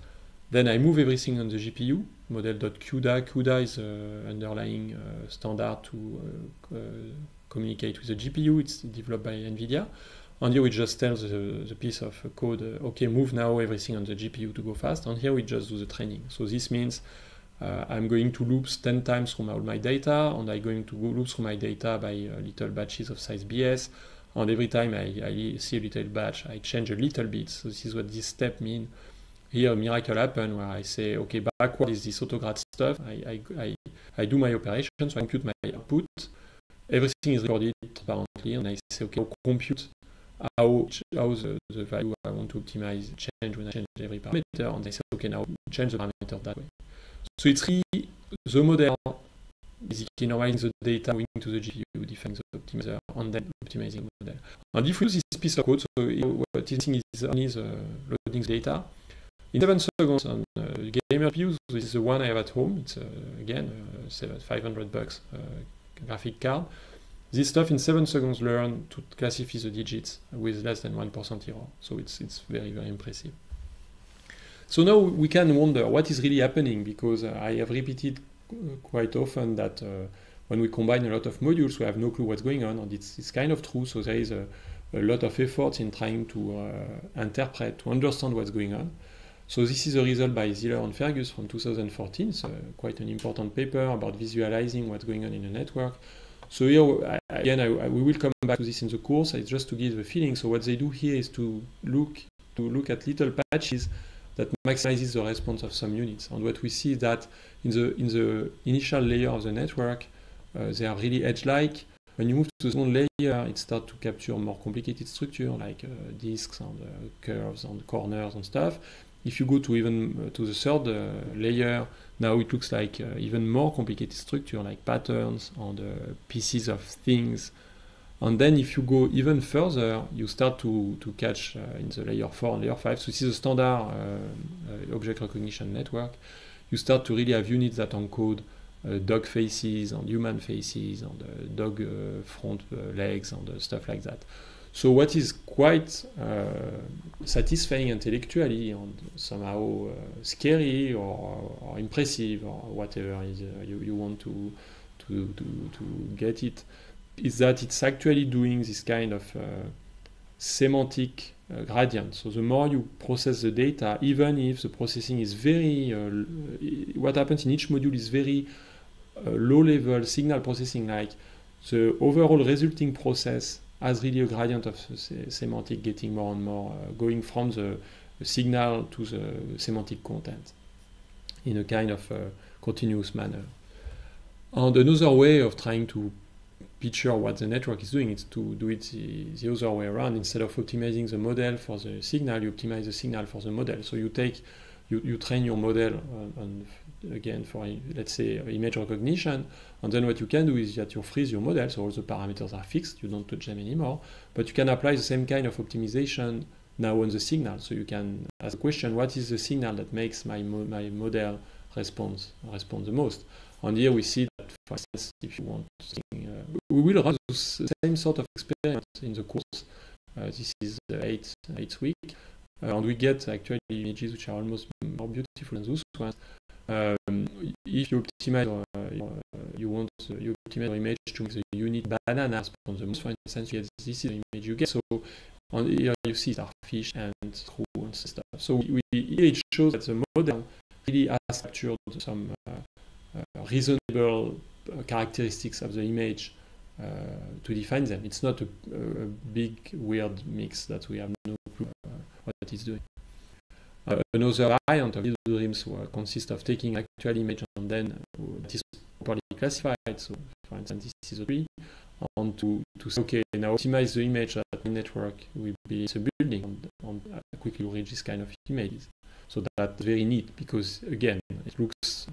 Then I move everything on the GPU, model.CUDA. CUDA is the underlying standard to communicate with the GPU. It's developed by NVIDIA. And here we just tell the piece of code, okay, move now everything on the GPU to go fast. And here we just do the training. So this means I'm going to loop 10 times through all my data, and I'm going to go loop through my data by little batches of size BS. And every time I see a little batch, I change a little bit. So this is what this step means. Here a miracle happens where I say, okay, backward is this autograph stuff. I do my operation, so I compute my output. Everything is recorded transparently, and I say, okay, compute how the value I want to optimize change when I change every parameter, and they say, okay, now change the parameter that way. So it's really the model basically normalizing the data, going to the GPU, defining the optimizer, and then optimizing the model. And if we use this piece of code, so what is missing is only the loading the data. In 7 seconds on gamer GPU, so this is the one I have at home. It's again $500 graphic card. This stuff in 7 seconds learn to classify the digits with less than 1% error. So it's very, very impressive. So now we can wonder what is really happening, because I have repeated quite often that when we combine a lot of modules, we have no clue what's going on, and it's kind of true. So there is a lot of effort in trying to interpret, to understand what's going on. So this is a result by Ziller and Fergus from 2014. It's quite an important paper about visualizing what's going on in a network. So here, again, we will come back to this in the course. It's just to give a feeling. So what they do here is to look at little patches that maximizes the response of some units. And what we see is that in the initial layer of the network, they are really edge-like. When you move to the second layer, it starts to capture more complicated structure like disks and curves and corners and stuff. If you go to even to the third layer, now it looks like even more complicated structure like patterns and pieces of things. And then if you go even further, you start to catch in the layer 4 and layer 5. So this is a standard object recognition network. You start to really have units that encode dog faces and human faces and dog front legs and stuff like that. So what is quite satisfying intellectually and somehow scary or impressive or whatever is you want to get it, is that it's actually doing this kind of semantic gradient. So the more you process the data, even if the processing is very, what happens in each module is very low-level signal processing, like the overall resulting process has really a gradient of semantic getting more and more, going from the signal to the semantic content in a kind of continuous manner. And another way of trying to picture what the network is doing is to do it the other way around. Instead of optimizing the model for the signal, you optimize the signal for the model. So you train your model on again for, let's say, image recognition, and then what you can do is that you freeze your model, so all the parameters are fixed, you don't touch them anymore, but you can apply the same kind of optimization now on the signal. So you can ask the question, what is the signal that makes my model respond the most? And here we see that, for instance, if you want we will run the same sort of experiment in the course. This is the 8th week, and we get actually images which are almost more beautiful than those ones. If you optimize you optimize your image to make the unit banana respond the most, for instance, this is the image you get. So on here you see starfish and screw and stuff. So here it shows that the model really has captured some reasonable characteristics of the image to define them. It's not a big weird mix that we have no clue what it's doing. Another variant of dreams consists of taking actual image and then it is properly classified. So, for instance, this is a tree, and to say, okay, now optimize the image that the network will be a building, and quickly reach this kind of images. So that's very neat because again, it looks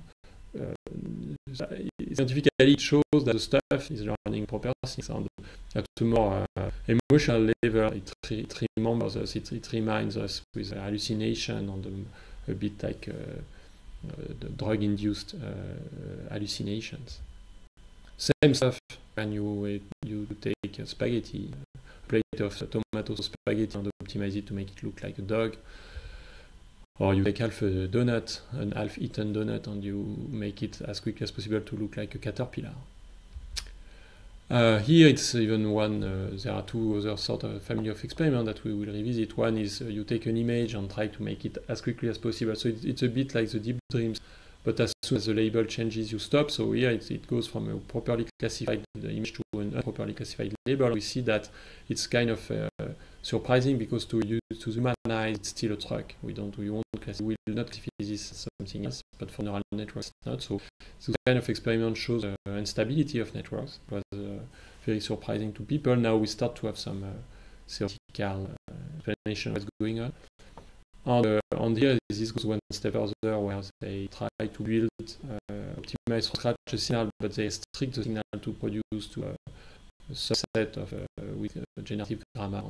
scientifically it shows that the stuff is learning proper things, and at a more emotional level, it remembers us, it reminds us with hallucination and a bit like the drug-induced hallucinations. Same stuff when you take spaghetti, a plate of tomato spaghetti, and optimize it to make it look like a dog. Or you take half a donut, an half-eaten donut, and you make it as quickly as possible to look like a caterpillar. Here it's even one, there are two other sort of family of experiments that we will revisit. One is you take an image and try to make it as quickly as possible. So it's a bit like the deep dreams, but as soon as the label changes, you stop. So here it goes from a properly classified image to an improperly classified label. We see that it's kind of surprising because to human eyes, it's still a truck. We will not classify this as something else, but for neural networks, it's not. So this kind of experiment shows instability of networks. It was very surprising to people. Now we start to have some theoretical graphical explanation of what's going on. And here, this goes one step further, where they try to build, optimize from scratch a signal, but they restrict the signal to produce to a subset of with generative grammar.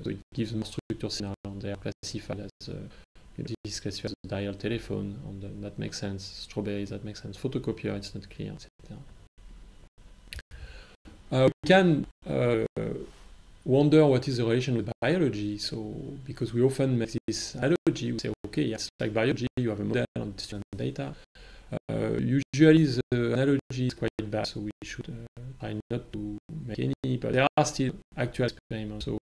So it gives more structured signal, and they are classified as this is classified as a dial telephone, and that makes sense. Strawberry, that makes sense. Photocopier, it's not clear, etc. We can wonder what is the relation with biology. So, because we often make this analogy, we say, okay, yes, like biology, you have a model and student data. Usually the analogy is quite bad, so we should try not to make any, but there are still actual experiments. So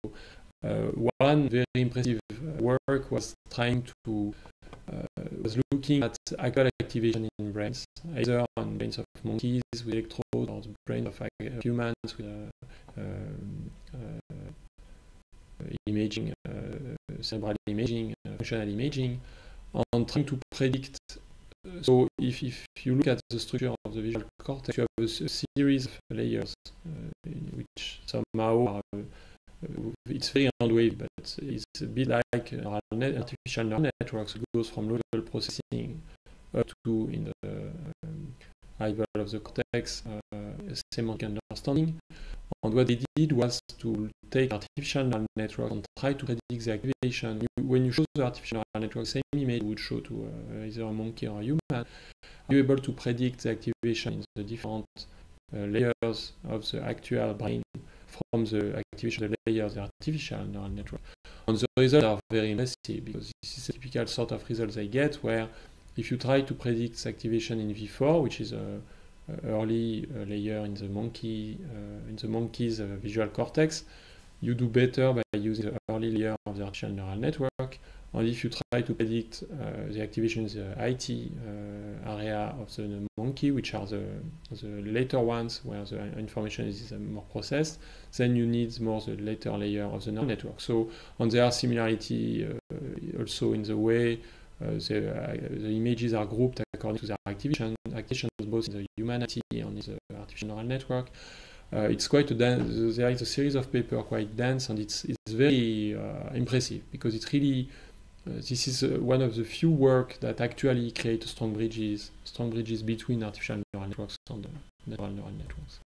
one very impressive work was trying to was looking at actual activation in brains, either on brains of monkeys with electrodes or the brains of humans with imaging, cerebral imaging, functional imaging, and trying to predict. So if you look at the structure of the visual cortex, you have a series of layers which somehow are, it's very hand-wavy, but it's a bit like artificial neural networks. It goes from low-level processing up to, in the high level of the cortex, semantic understanding. And what they did was to take artificial neural network and try to predict the activation. When you show the artificial neural network, same image would show to either a monkey or a human. Are you able to predict the activation in the different layers of the actual brain from the activation of the layers of the artificial neural network? And the results are very impressive, because this is a typical sort of results they get, where if you try to predict activation in V4, which is a early layer in the monkey's visual cortex, you do better by using the early layer of the artificial neural network. And if you try to predict the activation in the IT area of the monkey, which are the later ones where the information is more processed, then you need more the later layer of the neural network. So, and there are similarity also in the way the images are grouped according to their activations both in the humanity and in the artificial neural network. It's quite a dense, there is a series of papers quite dense, and it's very impressive, because it's really this is one of the few work that actually create strong bridges between artificial neural networks and natural neural networks.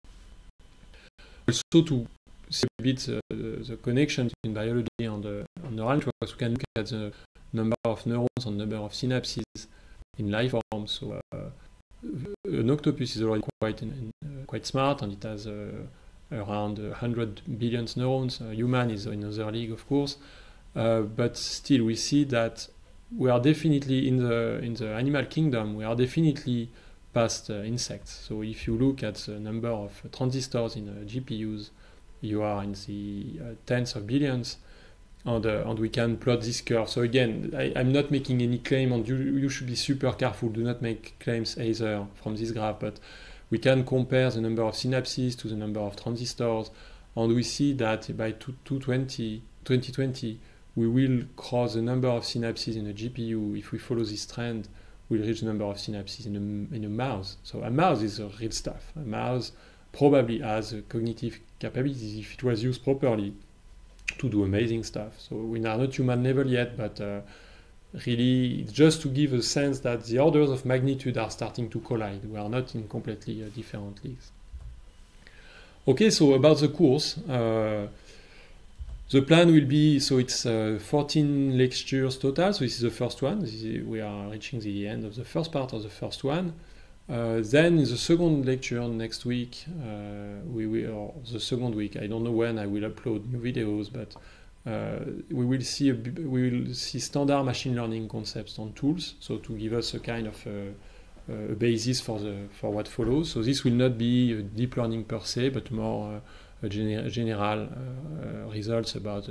Also, to see a bit the connection between biology and neural networks, we can look at the number of neurons and number of synapses in life form. So an octopus is already quite smart, and it has around 100 billion neurons. A human is in another league, of course, but still we see that we are definitely in the animal kingdom. We are definitely past insects. So if you look at the number of transistors in GPUs, you are in the tens of billions. And we can plot this curve. So again, I'm not making any claim, and you should be super careful. Do not make claims either from this graph, but we can compare the number of synapses to the number of transistors, and we see that by 2020, we will cross the number of synapses in a GPU. If we follow this trend, we'll reach the number of synapses in a mouse. So a mouse is real stuff. A mouse probably has cognitive capabilities if it was used properly to do amazing stuff. So we are not human level yet, but really it's just to give a sense that the orders of magnitude are starting to collide. We are not in completely different leagues. Okay, so about the course, the plan will be, so it's 14 lectures total, so this is the first one. We are reaching the end of the first part of the first one. Then in the second lecture next week, we will I don't know when I will upload new videos, but we will see standard machine learning concepts and tools, so to give us a kind of a basis for what follows. So this will not be deep learning per se, but more general results about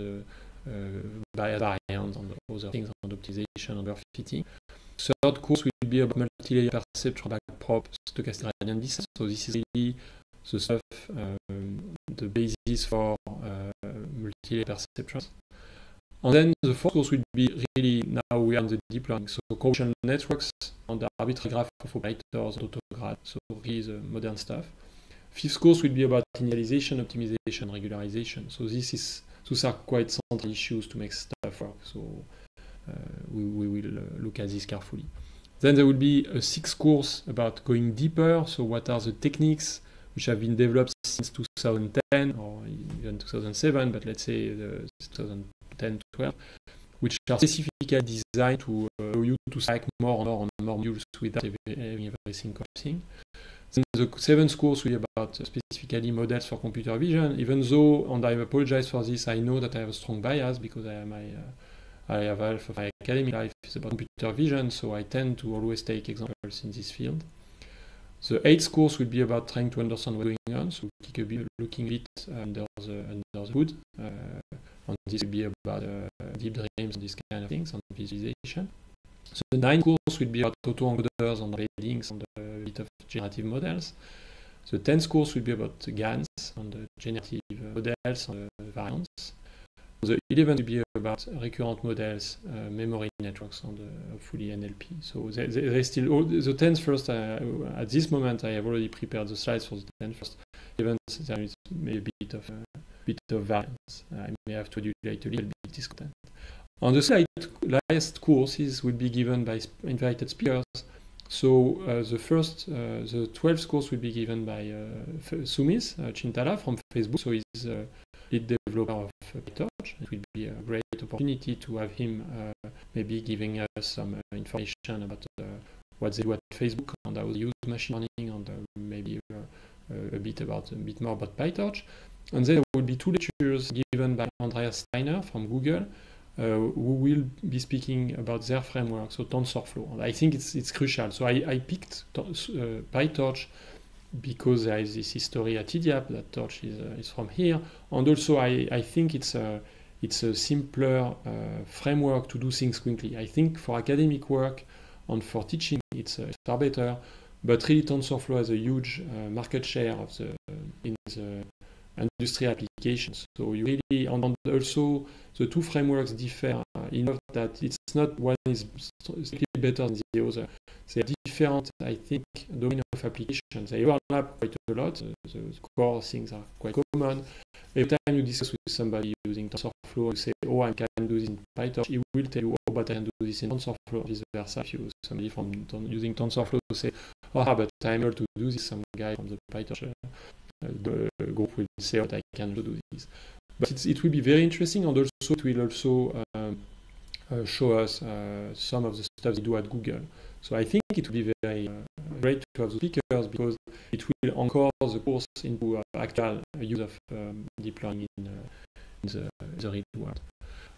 bias variance and other things, and optimization and fitting. Third course will be about multi-layer perceptron, backprop, stochastic gradient descent. So this is really the stuff, the basis for multi-layer perceptrons. And then the fourth course will be really, now we are in the deep learning, so convolutional networks and the arbitrary graph of operators, autograph, so really the modern stuff. Fifth course will be about initialization, optimization, regularization. So this is those are quite central issues to make stuff work. So we will look at this carefully. Then there will be a 6th course about going deeper. So what are the techniques which have been developed since 2010 or even 2007, but let's say 2010-12, which are specifically designed to allow you to stack more and more modules without having everything collapsing. Then the 7th course will be about specifically models for computer vision, even though, and I apologize for this, I know that I have a strong bias because I have half of my academic life is about computer vision, so I tend to always take examples in this field. The 8th course will be about trying to understand what's going on, so looking a bit under the hood. And this will be about deep dreams and these kind of things, and visualization. So the 9th course will be about autoencoders and embeddings and a bit of generative models. The 10th course will be about GANs and the generative models and variants. The 11th will be about recurrent models, memory networks, and hopefully NLP. So they still all the 10th first. At this moment, I have already prepared the slides for the 10th first. Even there is maybe a bit of variance. I may have to modulate a little bit this content. On the last courses will be given by invited speakers. So the 12th course will be given by Sumis Chintala from Facebook. So he's lead developer of PyTorch. It will be a great opportunity to have him maybe giving us some information about what they do at Facebook and how they use machine learning, and maybe a bit more about PyTorch. And then there will be 2 lectures given by Andreas Steiner from Google, who will be speaking about their framework, so TensorFlow. And I think it's crucial. So I picked PyTorch because there is this history at TDAP that Torch is from here, and also I think it's a simpler framework to do things quickly. I think for academic work and for teaching it's far better, but really TensorFlow has a huge market share in the industry applications. So you really, and also the 2 frameworks differ enough that it's not one is strictly better than the other. They are different, I think, domain of applications. They overlap quite a lot. The core things are quite common. Every time you discuss with somebody using TensorFlow, you say, "Oh, I can do this in PyTorch," he will tell you, "Oh, but I can do this in TensorFlow," vice versa. If you somebody from using TensorFlow to say, "Oh, but I'm able to do this," some guy from the PyTorch group will say, "Oh, I can do this." But it will be very interesting, and also it will also show us some of the stuff they do at Google. So I think it will be very great to have the speakers because it will anchor the course into actual use of deep learning in the real world.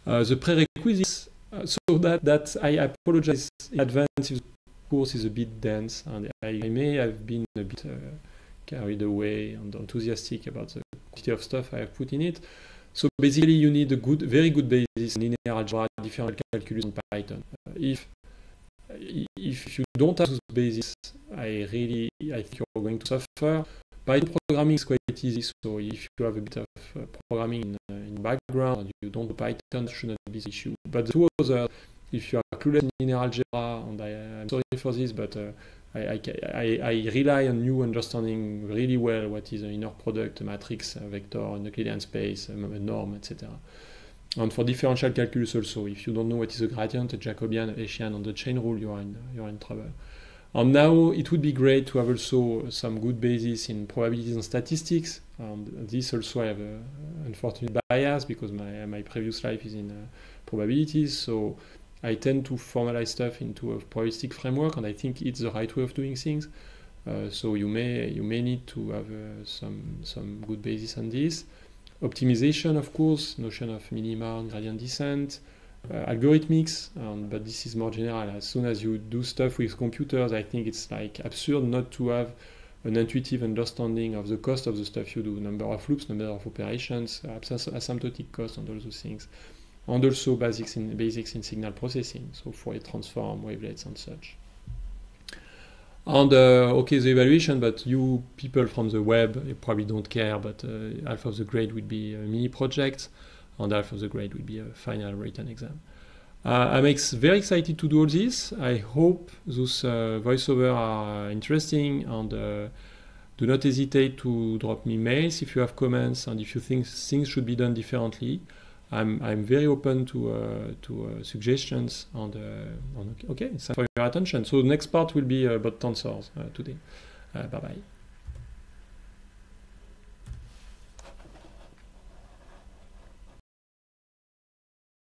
The prerequisites, so that I apologize in advance if the course is a bit dense, and I may have been a bit carried away and enthusiastic about the quantity of stuff I have put in it. So basically, you need a very good basis in linear algebra, differential calculus, and Python. If you don't have those bases, I think you're going to suffer. Python programming is quite easy, so if you have a bit of programming in background and you don't do Python, it should not be the issue. But the 2 others, if you are clueless in linear algebra, and I'm sorry for this, but I rely on you understanding really well what is an inner product, a matrix, a vector, an Euclidean space, a norm, etc. And for differential calculus also, if you don't know what is a gradient, a Jacobian, a Hessian, and the chain rule, you're in trouble. And now it would be great to have also some good basis in probabilities and statistics. And this also I have an unfortunate bias because my previous life is in probabilities. So I tend to formalize stuff into a probabilistic framework, and I think it's the right way of doing things. So you may need to have some good basis on this. Optimization, of course, notion of minima and gradient descent, algorithmics, but this is more general. As soon as you do stuff with computers, I think it's like absurd not to have an intuitive understanding of the cost of the stuff you do, number of loops, number of operations, asymptotic cost, and all those things. And also basics in signal processing, so Fourier transform, wavelets, and such. And okay, the evaluation, but you people from the web, you probably don't care, but half of the grade will be a mini project, and half of the grade will be a final written exam. I'm very excited to do all this. I hope those voiceovers are interesting, and Do not hesitate to drop me mails if you have comments and if you think things should be done differently. I'm very open to suggestions. Okay, thanks for your attention. So the next part will be about tensors today. Bye bye.